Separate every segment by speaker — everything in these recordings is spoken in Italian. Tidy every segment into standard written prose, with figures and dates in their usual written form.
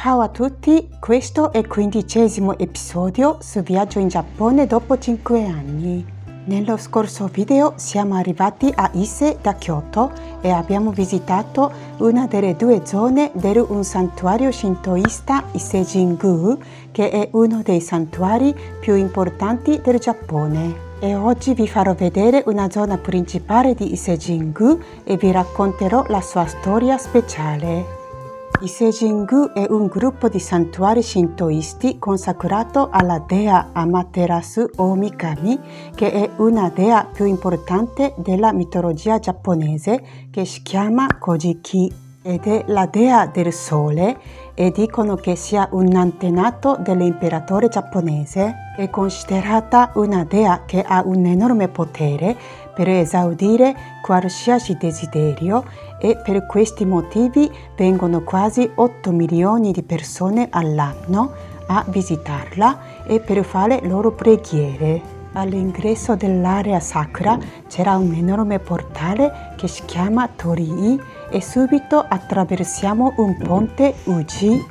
Speaker 1: Ciao a tutti, questo è il 15° episodio su viaggio in Giappone dopo 5 anni. Nello scorso video siamo arrivati a Ise da Kyoto e abbiamo visitato una delle 2 zone di un santuario shintoista Ise-jin-gu, che è uno dei santuari più importanti del Giappone. E oggi vi farò vedere una zona principale di Ise-jin-gu e vi racconterò la sua storia speciale. Ise-jin-gu è un gruppo di santuari shintoisti consacrato alla dea Amaterasu Omikami, che è una dea più importante della mitologia giapponese, che si chiama Kojiki ed è la dea del sole e dicono che sia un antenato dell'imperatore giapponese. È considerata una dea che ha un enorme potere per esaudire qualsiasi desiderio e per questi motivi vengono quasi 8 milioni di persone all'anno a visitarla e per fare loro preghiere. All'ingresso dell'area sacra c'era un enorme portale che si chiama Torii e subito attraversiamo un ponte Uji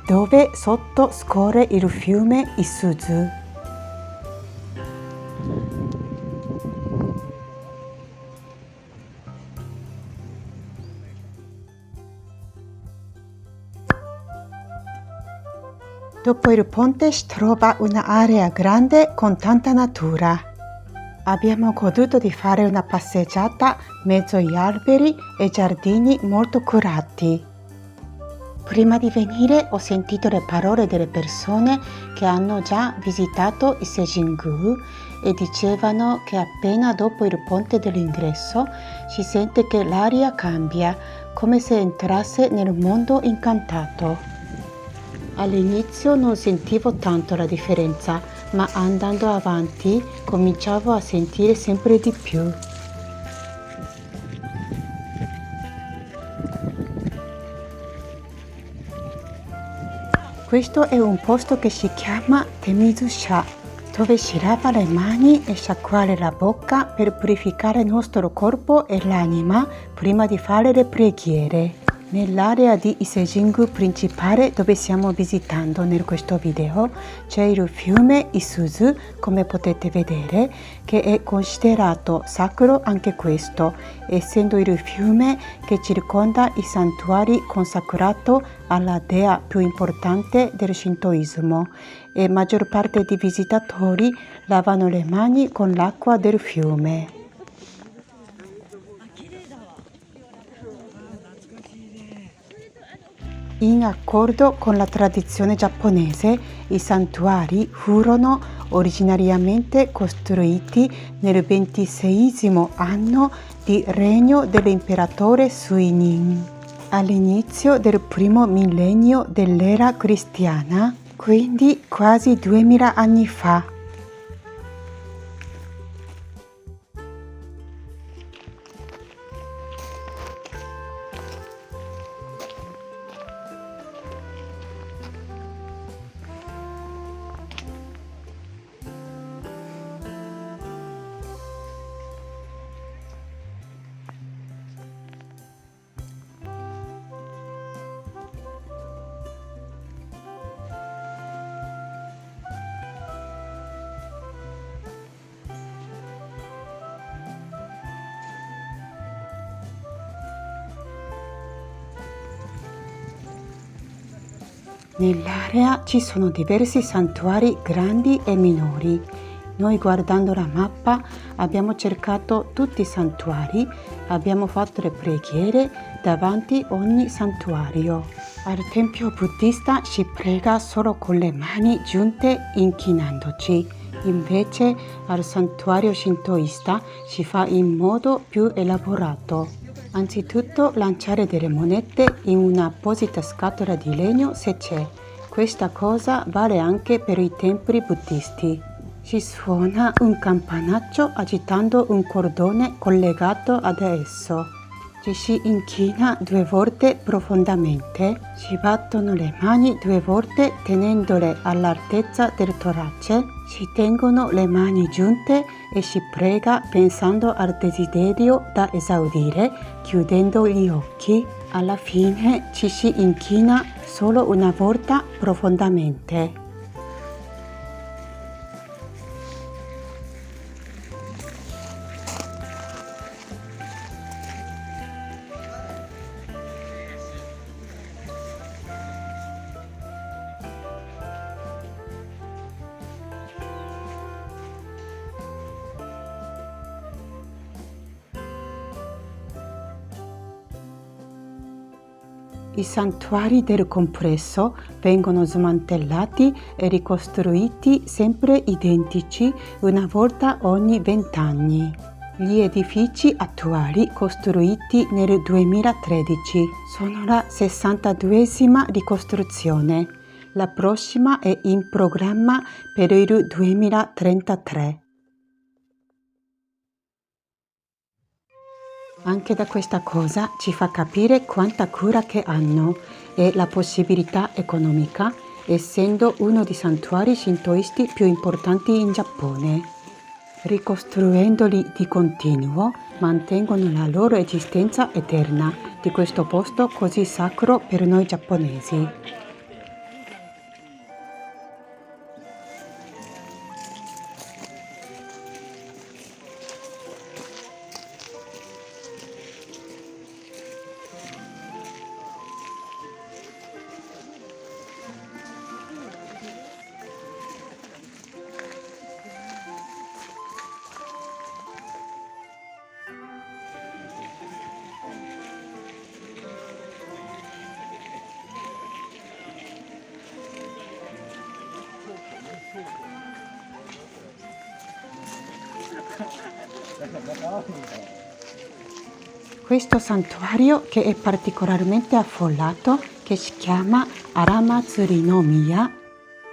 Speaker 1: dove sotto scorre il fiume Isuzu. Dopo il ponte si trova un'area grande con tanta natura. Abbiamo goduto di fare una passeggiata mezzo agli alberi e giardini molto curati. Prima di venire ho sentito le parole delle persone che hanno già visitato Ise-jin-gu e dicevano che appena dopo il ponte dell'ingresso si sente che l'aria cambia, come se entrasse nel mondo incantato. All'inizio non sentivo tanto la differenza, ma andando avanti cominciavo a sentire sempre di più. Questo è un posto che si chiama Temizusha, dove si lava le mani e sciacquare la bocca per purificare il nostro corpo e l'anima prima di fare le preghiere. Nell'area di Ise-jin-gu principale dove stiamo visitando in questo video c'è il fiume Isuzu, come potete vedere, che è considerato sacro anche questo, essendo il fiume che circonda i santuari consacrato alla dea più importante del shintoismo, e maggior parte dei visitatori lavano le mani con l'acqua del fiume. In accordo con la tradizione giapponese, i santuari furono originariamente costruiti nel 26° anno di regno dell'imperatore Suinin. All'inizio del primo millennio dell'era cristiana, quindi quasi 2000 anni fa. Nell'area ci sono diversi santuari grandi e minori. Noi, guardando la mappa, abbiamo cercato tutti i santuari, abbiamo fatto le preghiere davanti a ogni santuario. Al tempio buddista si prega solo con le mani giunte inchinandoci, invece al santuario shintoista si fa in modo più elaborato. Anzitutto lanciare delle monete in un'apposita scatola di legno se c'è. Questa cosa vale anche per i templi buddisti. Si suona un campanaccio agitando un cordone collegato ad esso. Ci si inchina 2 volte profondamente, si battono le mani 2 volte tenendole all'altezza del torace, si tengono le mani giunte e si prega pensando al desiderio da esaudire, chiudendo gli occhi. Alla fine ci si inchina solo una volta profondamente. I santuari del complesso vengono smantellati e ricostruiti sempre identici una volta ogni 20 anni. Gli edifici attuali costruiti nel 2013 sono la 62esima ricostruzione. La prossima è in programma per il 2033. Anche da questa cosa ci fa capire quanta cura che hanno e la possibilità economica, essendo uno dei santuari shintoisti più importanti in Giappone. Ricostruendoli di continuo, mantengono la loro esistenza eterna di questo posto così sacro per noi giapponesi. Questo santuario, che è particolarmente affollato, che si chiama Aramatsuri no Miya,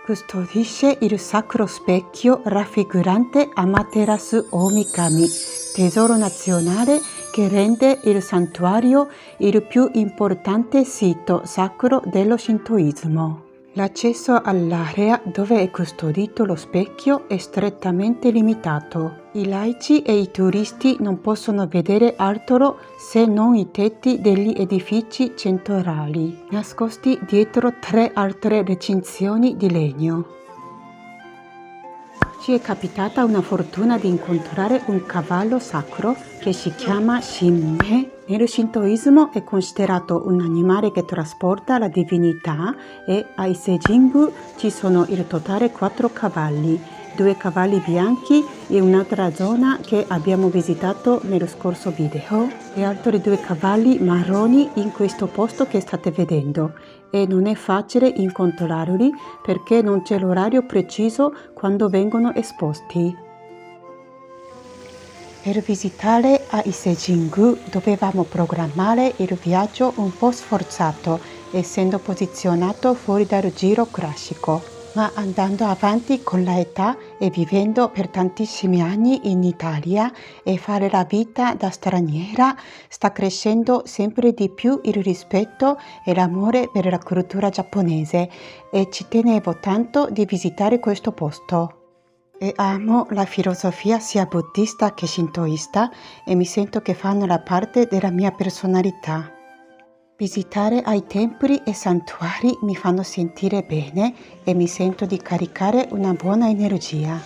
Speaker 1: custodisce il sacro specchio raffigurante Amaterasu Omikami, tesoro nazionale che rende il santuario il più importante sito sacro dello shintoismo. L'accesso all'area dove è custodito lo specchio è strettamente limitato. I laici e i turisti non possono vedere altro se non i tetti degli edifici centrali, nascosti dietro 3 altre recinzioni di legno. Ci è capitata una fortuna di incontrare un cavallo sacro che si chiama Shinmei. Nel shintoismo è considerato un animale che trasporta la divinità e a Ise-Jingu ci sono in totale 4 cavalli, 2 cavalli bianchi in un'altra zona che abbiamo visitato nello scorso video e altri 2 cavalli marroni in questo posto che state vedendo. E non è facile incontrarli perché non c'è l'orario preciso quando vengono esposti. Per visitare a Ise-Jingu dovevamo programmare il viaggio un po' sforzato, essendo posizionato fuori dal giro classico. Ma andando avanti con l'età e vivendo per tantissimi anni in Italia e fare la vita da straniera, sta crescendo sempre di più il rispetto e l'amore per la cultura giapponese e ci tenevo tanto di visitare questo posto. E amo la filosofia sia buddista che shintoista e mi sento che fanno la parte della mia personalità. Visitare ai templi e santuari mi fanno sentire bene e mi sento di caricare una buona energia.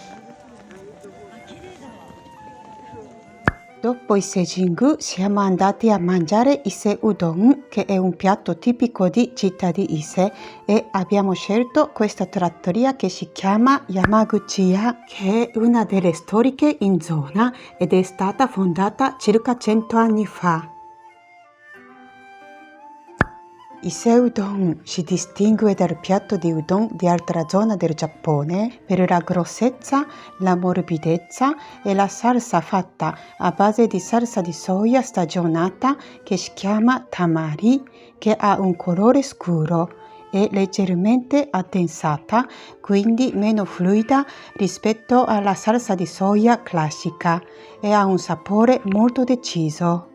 Speaker 1: Dopo Ise-Jingu siamo andati a mangiare Ise Udon, che è un piatto tipico di città di Ise, e abbiamo scelto questa trattoria che si chiama Yamaguchiya, che è una delle storiche in zona ed è stata fondata circa 100 anni fa. Ise Udon si distingue dal piatto di udon di altra zona del Giappone per la grossezza, la morbidezza e la salsa fatta a base di salsa di soia stagionata che si chiama tamari, che ha un colore scuro. È leggermente addensata, quindi meno fluida rispetto alla salsa di soia classica e ha un sapore molto deciso.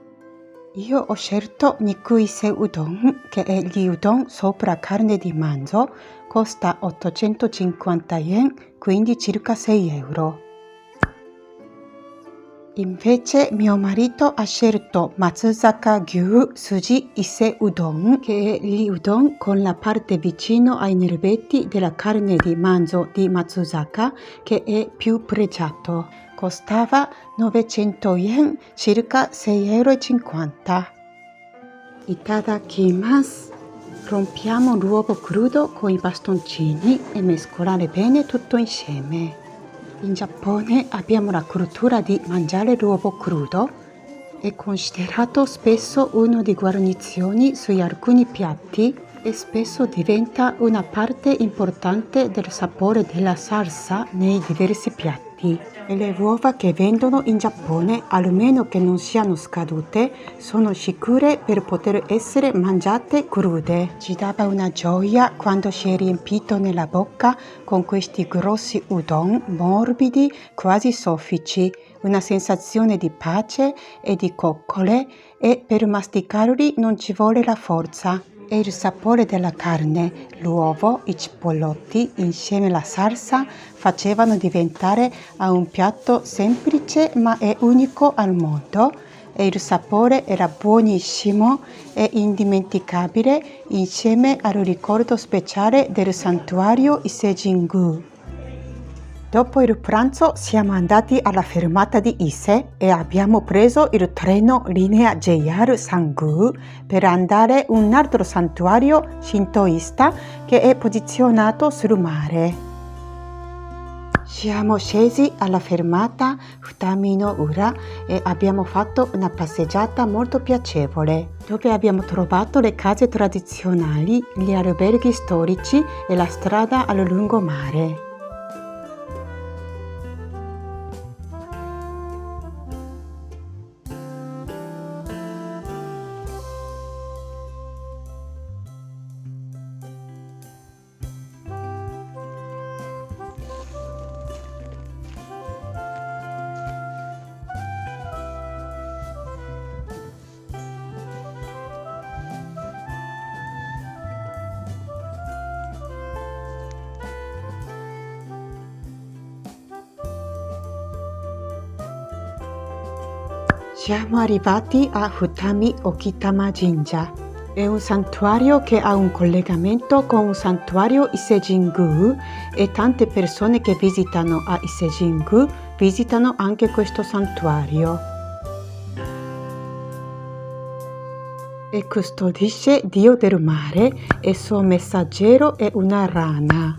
Speaker 1: Io ho scelto Niku Ise Udon, che è gli udon sopra carne di manzo, costa 850 yen, quindi circa 6 euro. Invece mio marito ha scelto Matsuzaka Gyu Suji Ise Udon, che è gli udon con la parte vicino ai nervetti della carne di manzo di Matsuzaka, che è più pregiato. Costava 900 yen, circa 6,50 €. Itadakimasu. Rompiamo l'uovo crudo con i bastoncini e mescolare bene tutto insieme. In Giappone abbiamo la cultura di mangiare l'uovo crudo. È considerato spesso una di guarnizioni su alcuni piatti e spesso diventa una parte importante del sapore della salsa nei diversi piatti. E le uova che vendono in Giappone, almeno che non siano scadute, sono sicure per poter essere mangiate crude. Ci dava una gioia quando si è riempito nella bocca con questi grossi udon morbidi, quasi soffici, una sensazione di pace e di coccole, e per masticarli non ci vuole la forza. E il sapore della carne, l'uovo, i cipollotti insieme alla salsa facevano diventare a un piatto semplice ma è unico al mondo, e il sapore era buonissimo e indimenticabile insieme al ricordo speciale del santuario Ise-jin-gu. Dopo il pranzo siamo andati alla fermata di Ise e abbiamo preso il treno linea JR Sangu per andare a un altro santuario shintoista che è posizionato sul mare. Siamo scesi alla fermata Futami no Ura e abbiamo fatto una passeggiata molto piacevole, dove abbiamo trovato le case tradizionali, gli alberghi storici e la strada al lungomare. Siamo arrivati a Futami Okitama Jinja. È un santuario che ha un collegamento con un santuario Ise-jin-gu e tante persone che visitano a Ise-jin-gu visitano anche questo santuario. E custodisce Dio del mare e suo messaggero è una rana.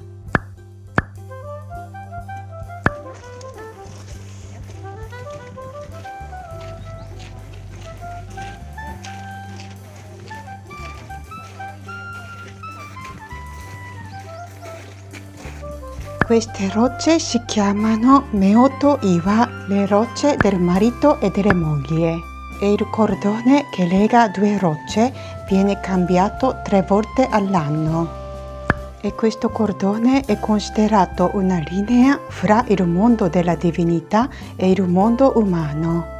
Speaker 1: Queste rocce si chiamano Meoto Iwa, le rocce del marito e delle mogli. E il cordone che lega due rocce viene cambiato 3 volte all'anno. E questo cordone è considerato una linea fra il mondo della divinità e il mondo umano.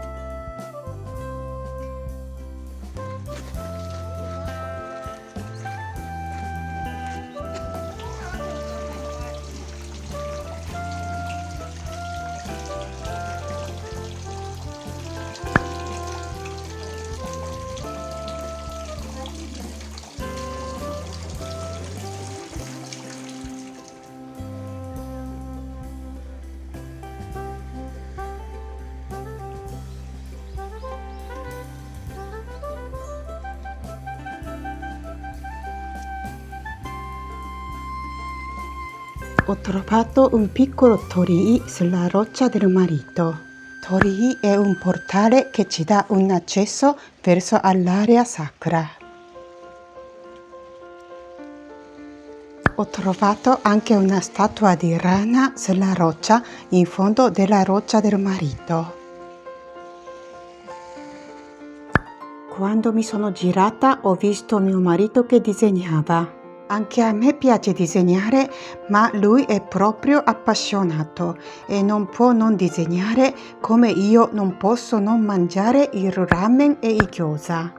Speaker 1: Ho trovato un piccolo torii sulla roccia del marito. Torii è un portale che ci dà un accesso verso all'area sacra. Ho trovato anche una statua di rana sulla roccia in fondo della roccia del marito. Quando mi sono girata ho visto mio marito che disegnava. Anche a me piace disegnare, ma lui è proprio appassionato e non può non disegnare, come io non posso non mangiare il ramen e i gyoza.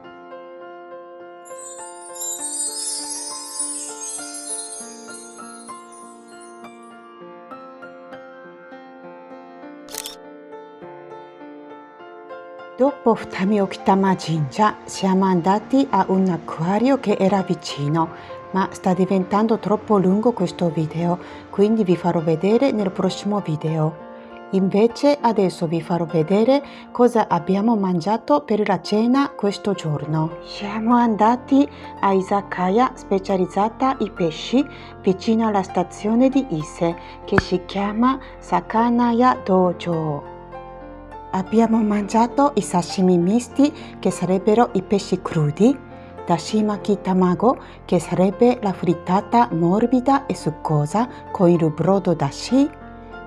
Speaker 1: Dopo Futami Okitama Jinja siamo andati a un acquario che era vicino, ma sta diventando troppo lungo questo video, quindi vi farò vedere nel prossimo video. Invece adesso vi farò vedere cosa abbiamo mangiato per la cena questo giorno. Siamo andati a Izakaya specializzata in pesci vicino alla stazione di Ise che si chiama Sakanaya Dojo. Abbiamo mangiato i sashimi misti che sarebbero i pesci crudi, dashimaki tamago che sarebbe la frittata morbida e succosa con il brodo dashi,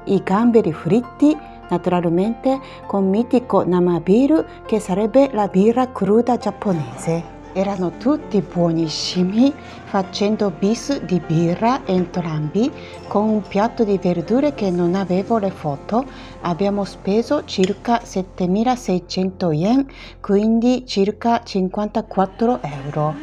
Speaker 1: i gamberi fritti naturalmente con mitico namabiru che sarebbe la birra cruda giapponese. Erano tutti buonissimi, facendo bis di birra entrambi con un piatto di verdure che non avevo le foto. Abbiamo speso circa 7.600 yen, quindi circa 54 euro.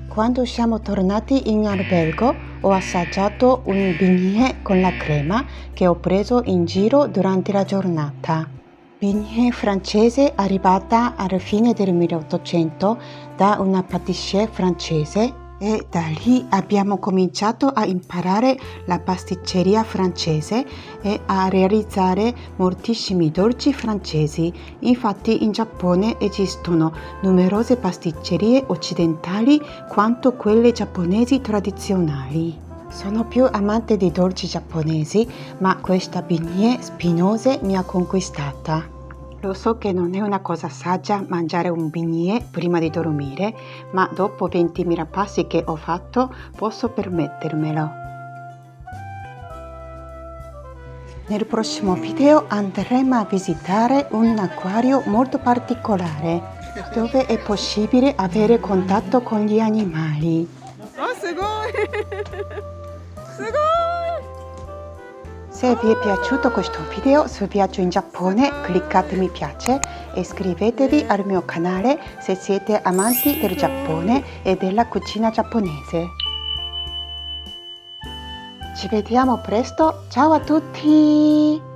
Speaker 1: Quando siamo tornati in albergo ho assaggiato un beignet con la crema che ho preso in giro durante la giornata. Beignet francese arrivata alla fine del 1800 da una patissier francese e da lì abbiamo cominciato a imparare la pasticceria francese e a realizzare moltissimi dolci francesi. Infatti in Giappone esistono numerose pasticcerie occidentali quanto quelle giapponesi tradizionali. Sono più amante di dolci giapponesi, ma questa beignet spinose mi ha conquistata. Lo so che non è una cosa saggia mangiare un beignet prima di dormire, ma dopo 20.000 passi che ho fatto posso permettermelo. Nel prossimo video andremo a visitare un acquario molto particolare, dove è possibile avere contatto con gli animali.
Speaker 2: Oh,
Speaker 1: Se vi è piaciuto questo video sul viaggio in Giappone, cliccate mi piace e iscrivetevi al mio canale se siete amanti del Giappone e della cucina giapponese. Ci vediamo presto, ciao a tutti!